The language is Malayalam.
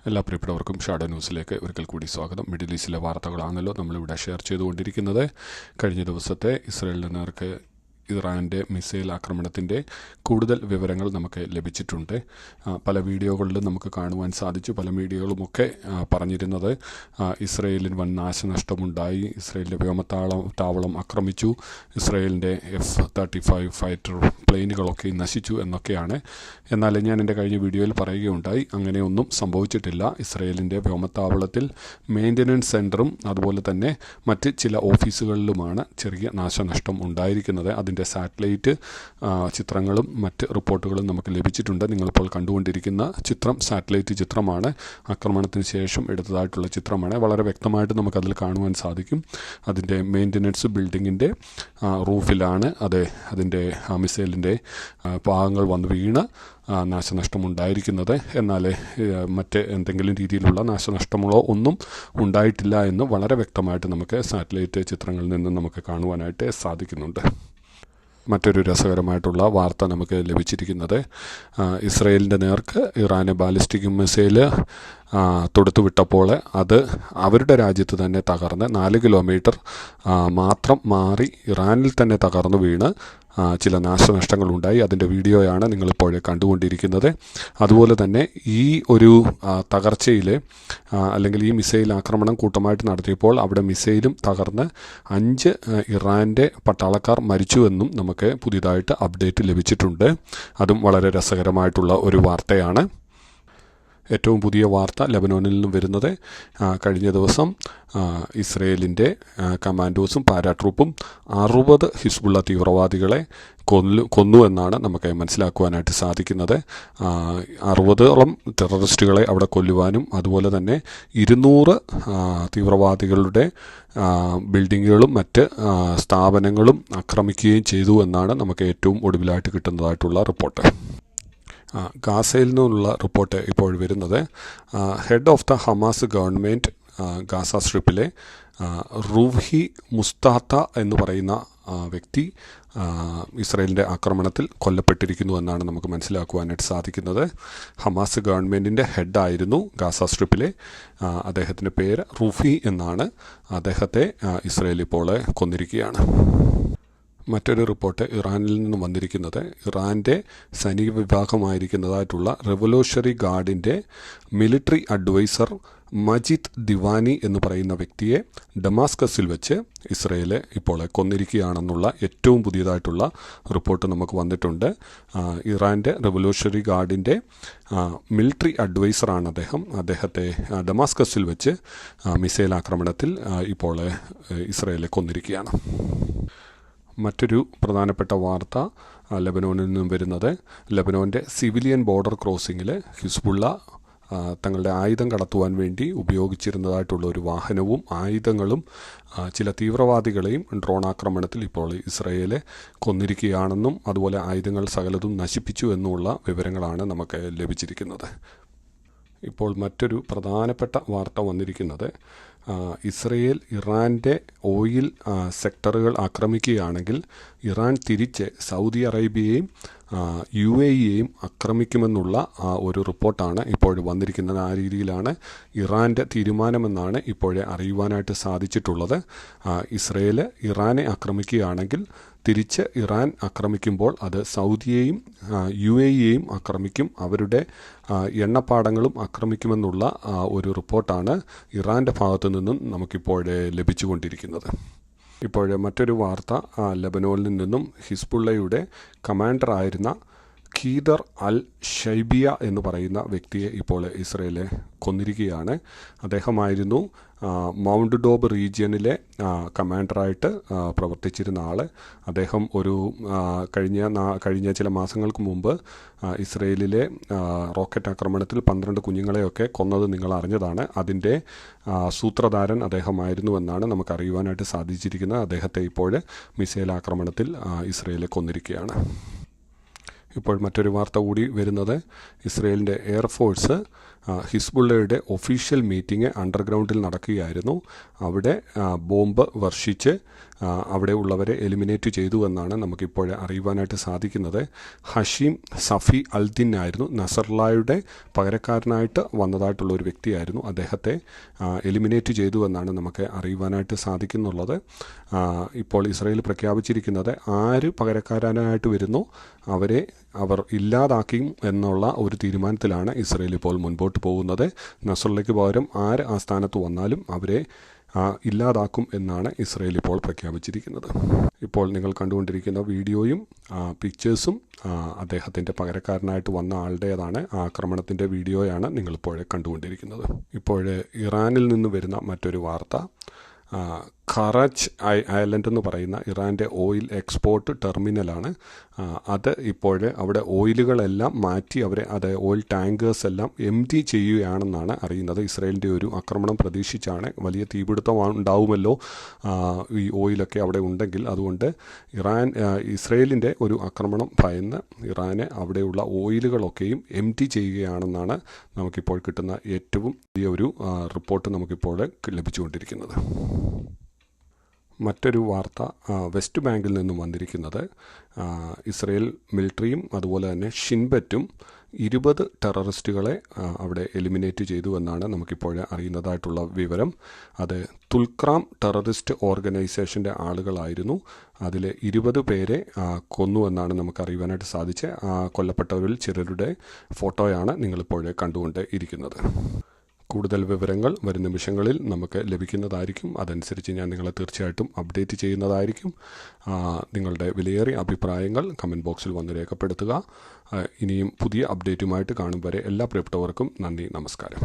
എല്ലാ പ്രിയപ്പെട്ടവർക്കും ഷാഡോ ന്യൂസിലേക്ക് ഒരിക്കൽ കൂടി സ്വാഗതം. മിഡിൽ ഈസ്റ്റിലെ വാർത്തകളാണല്ലോ നമ്മളിവിടെ ഷെയർ ചെയ്തുകൊണ്ടിരിക്കുന്നത്. കഴിഞ്ഞ ദിവസത്തെ ഇസ്രായേലിന് നേർക്ക് ഇറാൻ്റെ മിസൈൽ ആക്രമണത്തിൻ്റെ കൂടുതൽ വിവരങ്ങൾ നമുക്ക് ലഭിച്ചിട്ടുണ്ട്. പല വീഡിയോകളിലും നമുക്ക് കാണുവാൻ സാധിച്ചു. പല മീഡിയകളുമൊക്കെ പറഞ്ഞിരുന്നത് ഇസ്രയേലിന് വൻ നാശനഷ്ടമുണ്ടായി, ഇസ്രയേലിൻ്റെ വ്യോമത്താവളം ആക്രമിച്ചു, ഇസ്രയേലിൻ്റെ F-35 ഫൈറ്റർ പ്ലെയിനുകളൊക്കെ നശിച്ചു എന്നൊക്കെയാണ്. എന്നാൽ ഞാൻ എൻ്റെ കഴിഞ്ഞ വീഡിയോയിൽ പറയുകയുണ്ടായി, അങ്ങനെയൊന്നും സംഭവിച്ചിട്ടില്ല. ഇസ്രയേലിൻ്റെ വ്യോമത്താവളത്തിൽ മെയിൻ്റനൻസ് സെൻറ്ററും അതുപോലെ തന്നെ മറ്റ് ചില ഓഫീസുകളിലുമാണ് ചെറിയ നാശനഷ്ടം ഉണ്ടായിരിക്കുന്നത്. അതിൻ്റെ സാറ്റലൈറ്റ് ചിത്രങ്ങളും മറ്റ് റിപ്പോർട്ടുകളും നമുക്ക് ലഭിച്ചിട്ടുണ്ട്. നിങ്ങളിപ്പോൾ കണ്ടുകൊണ്ടിരിക്കുന്ന ചിത്രം സാറ്റലൈറ്റ് ചിത്രമാണ്. ആക്രമണത്തിന് ശേഷം എടുത്തതായിട്ടുള്ള ചിത്രമാണ്. വളരെ വ്യക്തമായിട്ട് നമുക്കതിൽ കാണുവാൻ സാധിക്കും. അതിൻ്റെ മെയിൻ്റനൻസ് ബിൽഡിങ്ങിൻ്റെ റൂഫിലാണ് അതിൻ്റെ മിസൈലിൻ്റെ ഭാഗങ്ങൾ വന്ന് വീണ് നാശനഷ്ടമുണ്ടായിരിക്കുന്നത്. എന്നാൽ മറ്റ് എന്തെങ്കിലും രീതിയിലുള്ള നാശനഷ്ടങ്ങളോ ഒന്നും ഉണ്ടായിട്ടില്ല എന്ന് വളരെ വ്യക്തമായിട്ട് നമുക്ക് സാറ്റലൈറ്റ് ചിത്രങ്ങളിൽ നിന്ന് നമുക്ക് കാണുവാനായിട്ട് സാധിക്കുന്നുണ്ട്. മറ്റൊരു രസകരമായിട്ടുള്ള വാർത്ത നമുക്ക് ലഭിച്ചിരിക്കുന്നത്, ഇസ്രയേലിൻ്റെ നേർക്ക് ഇറാന് ബാലിസ്റ്റിക് മിസൈൽ തൊടുത്തുവിട്ടപ്പോൾ അത് അവരുടെ രാജ്യത്ത് തന്നെ തകർന്ന് 4 കിലോമീറ്റർ മാത്രം മാറി ഇറാനിൽ തന്നെ തകർന്നു വീണ് ചില നാശനഷ്ടങ്ങളുണ്ടായി. അതിൻ്റെ വീഡിയോയാണ് നിങ്ങളിപ്പോൾ കണ്ടുകൊണ്ടിരിക്കുന്നത്. അതുപോലെ തന്നെ ഈ ഒരു തകർച്ചയിൽ അല്ലെങ്കിൽ ഈ മിസൈൽ ആക്രമണം കൂട്ടമായിട്ട് നടത്തിയപ്പോൾ അവിടെ മിസൈലും തകർന്ന് 5 ഇറാൻ്റെ പട്ടാളക്കാർ മരിച്ചുവെന്നും നമുക്ക് പുതിയതായിട്ട് അപ്ഡേറ്റ് ലഭിച്ചിട്ടുണ്ട്. അതും വളരെ രസകരമായിട്ടുള്ള ഒരു വാർത്തയാണ്. ഏറ്റവും പുതിയ വാർത്ത ലെബനോനിൽ നിന്നും വരുന്നത്, കഴിഞ്ഞ ദിവസം ഇസ്രയേലിൻ്റെ കമാൻഡോസും പാരാട്രൂപ്പും 60 ഹിസ്ബുള്ള തീവ്രവാദികളെ കൊന്നു എന്നാണ് നമുക്ക് മനസ്സിലാക്കുവാനായിട്ട് സാധിക്കുന്നത്. 60ഓളം ടെററിസ്റ്റുകളെ അവിടെ കൊല്ലുവാനും അതുപോലെ തന്നെ 200 തീവ്രവാദികളുടെ ബിൽഡിങ്ങുകളും മറ്റ് സ്ഥാപനങ്ങളും ആക്രമിക്കുകയും ചെയ്തു എന്നാണ് നമുക്ക് ഏറ്റവും ഒടുവിലായിട്ട് കിട്ടുന്നതായിട്ടുള്ള റിപ്പോർട്ട്. ഗാസയിൽ നിന്നുള്ള റിപ്പോർട്ട് ഇപ്പോൾ വരുന്നത്, head of the Hamas government Gaza സ്ട്രിപ്പിലെ റൂഹി മുസ്താത്ത എന്ന് പറയുന്ന വ്യക്തി ഇസ്രയേലിൻ്റെ ആക്രമണത്തിൽ കൊല്ലപ്പെട്ടിരിക്കുന്നു എന്നാണ് നമുക്ക് മനസ്സിലാക്കുവാനായിട്ട് സാധിക്കുന്നത്. ഹമാസ് ഗവൺമെൻറ്റിൻ്റെ ഹെഡായിരുന്നു ഗാസ സ്ട്രിപ്പിലെ. അദ്ദേഹത്തിൻ്റെ പേര് റൂഫി എന്നാണ്. അദ്ദേഹത്തെ ഇസ്രയേൽ ഇപ്പോൾ കൊന്നിരിക്കുകയാണ്. മറ്റൊരു റിപ്പോർട്ട് ഇറാനിൽ നിന്ന് വന്നിരിക്കുന്നത്, ഇറാൻ്റെ സൈനിക വിഭാഗമായിരിക്കുന്നതായിട്ടുള്ള revolutionary ഗാർഡിൻ്റെ military adviser Majeed Deewani എന്ന് പറയുന്ന വ്യക്തിയെ ഡമാസ്കസിൽ വെച്ച് ഇസ്രയേൽ ഇപ്പോൾ കൊന്നിരിക്കുകയാണെന്നുള്ള ഏറ്റവും പുതിയതായിട്ടുള്ള റിപ്പോർട്ട് നമുക്ക് വന്നിട്ടുണ്ട്. ഇറാൻ്റെ റെവല്യൂഷണറി ഗാർഡിൻ്റെ മിലിറ്ററി അഡ്വൈസറാണ് അദ്ദേഹം. അദ്ദേഹത്തെ ഡമാസ്കസിൽ വെച്ച് മിസൈൽ ആക്രമണത്തിൽ ഇപ്പോൾ ഇസ്രയേൽ കൊന്നിരിക്കുകയാണ്. മറ്റൊരു പ്രധാനപ്പെട്ട വാർത്ത ലെബനോനിൽ നിന്നും വരുന്നത്, ലെബനോൻ്റെ സിവിലിയൻ ബോർഡർ ക്രോസിങ്ങിൽ ഹിസ്ബുള്ള തങ്ങളുടെ ആയുധം കടത്തുവാൻ വേണ്ടി ഉപയോഗിച്ചിരുന്നതായിട്ടുള്ള ഒരു വാഹനവും ആയുധങ്ങളും ചില തീവ്രവാദികളെയും ഡ്രോൺ ആക്രമണത്തിൽ ഇപ്പോൾ ഇസ്രയേൽ കൊന്നിരിക്കുകയാണെന്നും അതുപോലെ ആയുധങ്ങൾ സകലതും നശിപ്പിച്ചു എന്നുള്ള വിവരങ്ങളാണ് നമുക്ക് ലഭിച്ചിരിക്കുന്നത്. ഇപ്പോൾ മറ്റൊരു പ്രധാനപ്പെട്ട വാർത്ത വന്നിരിക്കുന്നത്, ഇസ്രയേൽ ഇറാൻ്റെ ഓയിൽ സെക്ടറുകൾ ആക്രമിക്കുകയാണെങ്കിൽ ഇറാൻ തിരിച്ച് സൗദി അറേബ്യയെയും UAEയെയും ആക്രമിക്കുമെന്നുള്ള ഒരു റിപ്പോർട്ടാണ് ഇപ്പോൾ വന്നിരിക്കുന്നത്. ആ രീതിയിലാണ് ഇറാൻ്റെ തീരുമാനമെന്നാണ് ഇപ്പോഴേ അറിയുവാനായിട്ട് സാധിച്ചിട്ടുള്ളത്. ഇസ്രയേൽ ഇറാനെ ആക്രമിക്കുകയാണെങ്കിൽ തിരിച്ച് ഇറാൻ ആക്രമിക്കുമ്പോൾ അത് സൗദിയെയും UAEയെയും ആക്രമിക്കും, അവരുടെ എണ്ണപ്പാടങ്ങളും ആക്രമിക്കുമെന്നുള്ള ഒരു റിപ്പോർട്ടാണ് ഇറാൻ്റെ ഭാഗത്തു നിന്നും നമുക്കിപ്പോഴേ ലഭിച്ചുകൊണ്ടിരിക്കുന്നത്. ഇപ്പോൾ മറ്റൊരു വാർത്ത, ലെബനോനിൽ നിന്നും ഹിസ്ബുള്ളയുടെ കമാൻഡറായിരുന്ന ഖീദർ അൽ ഷൈബിയ എന്ന് പറയുന്ന വ്യക്തിയെ ഇപ്പോൾ ഇസ്രയേൽ കൊന്നിരിക്കുകയാണ്. അദ്ദേഹമായിരുന്നു മൗണ്ട് ഡോബ് റീജിയനിലെ കമാൻഡറായിട്ട് പ്രവർത്തിച്ചിരുന്ന ആൾ. അദ്ദേഹം കഴിഞ്ഞ ചില മാസങ്ങൾക്ക് മുമ്പ് ഇസ്രയേലിലെ റോക്കറ്റ് ആക്രമണത്തിൽ 12 കുഞ്ഞുങ്ങളെയൊക്കെ കൊന്നത് നിങ്ങൾ അറിഞ്ഞതാണ്. അതിൻ്റെ സൂത്രധാരൻ അദ്ദേഹമായിരുന്നുവെന്നാണ് നമുക്ക് അറിയുവാനായിട്ട് സാധിച്ചിരിക്കുന്നത്. അദ്ദേഹത്തെ ഇപ്പോൾ മിസൈൽ ആക്രമണത്തിൽ ഇസ്രയേൽ കൊന്നിരിക്കുകയാണ്. ഇപ്പോൾ മറ്റൊരു വാർത്ത കൂടി വരുന്നത്, ഇസ്രയേലിൻ്റെ എയർഫോഴ്സ് ഹിസ്ബുള്ളയുടെ ഒഫീഷ്യൽ മീറ്റിംഗ് അണ്ടർഗ്രൗണ്ടിൽ നടക്കുകയായിരുന്നു. അവിടെ ബോംബ് വർഷിച്ച് അവിടെ ഉള്ളവരെ എലിമിനേറ്റ് ചെയ്തു എന്നാണ് നമുക്കിപ്പോൾ അറിയുവാനായിട്ട് സാധിക്കുന്നത്. ഹഷീം സഫി അൽദിൻ ആയിരുന്നു നസറുള്ളയുടെ പകരക്കാരനായിട്ട് വന്നതായിട്ടുള്ള ഒരു വ്യക്തിയായിരുന്നു. അദ്ദേഹത്തെ എലിമിനേറ്റ് ചെയ്തു എന്നാണ് നമുക്ക് അറിയുവാനായിട്ട് സാധിക്കുന്നുള്ളത്. ഇപ്പോൾ ഇസ്രായേൽ പ്രഖ്യാപിച്ചിരിക്കുന്നത് ആര് പകരക്കാരനായിട്ട് വരുന്നോ അവർ ഇല്ലാതാക്കും എന്നുള്ള ഒരു തീരുമാനത്തിലാണ് ഇസ്രായേൽ ഇപ്പോൾ മുൻപോട്ട് പോകുന്നത്. നസറുള്ളയ്ക്ക് പകരം ആര് ആ സ്ഥാനത്ത് വന്നാലും അവരെ ഇല്ലാതാക്കും എന്നാണ് ഇസ്രായേൽ ഇപ്പോൾ പ്രഖ്യാപിച്ചിരിക്കുന്നത്. ഇപ്പോൾ നിങ്ങൾ കണ്ടുകൊണ്ടിരിക്കുന്ന വീഡിയോയും പിക്ചേഴ്സും അദ്ദേഹത്തിൻ്റെ പകരക്കാരനായിട്ട് വന്ന ആളുടേതാണ്. ആക്രമണത്തിൻ്റെ വീഡിയോയാണ് നിങ്ങളിപ്പോൾ കണ്ടുകൊണ്ടിരിക്കുന്നത്. ഇപ്പോൾ ഇറാനിൽ നിന്ന് വരുന്ന മറ്റൊരു വാർത്ത, ഖറാച്ച് ഐലൻഡ് എന്ന് പറയുന്ന ഇറാൻ്റെ ഓയിൽ എക്സ്പോർട്ട് ടെർമിനലാണ്. അത് ഇപ്പോൾ അവിടെ ഓയിലുകളെല്ലാം മാറ്റി അത് ഓയിൽ ടാങ്കേഴ്സ് എല്ലാം എംറ്റി ചെയ്യുകയാണെന്നാണ് അറിയുന്നത്. ഇസ്രായേലിൻ്റെ ഒരു ആക്രമണം പ്രതീക്ഷിച്ചാണ്. വലിയ തീപിടുത്തം ഉണ്ടാവുമല്ലോ ഈ ഓയിലൊക്കെ അവിടെ ഉണ്ടെങ്കിൽ. അതുകൊണ്ട് ഇസ്രായേലിൻ്റെ ഒരു ആക്രമണം ഭയന്ന് ഇറാന് അവിടെയുള്ള ഓയിലുകളൊക്കെയും എംറ്റി ചെയ്യുകയാണെന്നാണ് നമുക്കിപ്പോൾ കിട്ടുന്ന ഏറ്റവും വലിയ ഒരു റിപ്പോർട്ട് നമുക്കിപ്പോൾ ലഭിച്ചുകൊണ്ടിരിക്കുന്നത്. മറ്റൊരു വാർത്ത വെസ്റ്റ് ബാങ്കിൽ നിന്നും വന്നിരിക്കുന്നത്, ഇസ്രായേൽ മിലിറ്ററിയും അതുപോലെ തന്നെ ഷിൻബറ്റും 20 ടെററിസ്റ്റുകളെ അവിടെ എലിമിനേറ്റ് ചെയ്തു എന്നാണ് നമുക്കിപ്പോൾ അറിയുന്നതായിട്ടുള്ള വിവരം. അത് തുൽക്രാം ടെററിസ്റ്റ് ഓർഗനൈസേഷൻ്റെ ആളുകളായിരുന്നു. അതിൽ 20 പേരെ കൊന്നു എന്നാണ് നമുക്ക് അറിയുവാനായിട്ട് സാധിച്ചത്. കൊല്ലപ്പെട്ടവരിൽ ചിലരുടെ ഫോട്ടോയാണ് നിങ്ങളിപ്പോൾ കണ്ടുകൊണ്ട് ഇരിക്കുന്നത്. കൂടുതൽ വിവരങ്ങൾ വരും നിമിഷങ്ങളിൽ നമുക്ക് ലഭിക്കുന്നതായിരിക്കും. അതനുസരിച്ച് ഞാൻ നിങ്ങളെ തീർച്ചയായിട്ടും അപ്ഡേറ്റ് ചെയ്യുന്നതായിരിക്കും. നിങ്ങളുടെ വിലയേറിയ അഭിപ്രായങ്ങൾ കമൻറ്റ് ബോക്സിൽ വന്ന് രേഖപ്പെടുത്തുക. ഇനിയും പുതിയ അപ്ഡേറ്റുമായിട്ട് കാണും വരെ എല്ലാ പ്രിയപ്പെട്ടവർക്കും നന്ദി, നമസ്കാരം.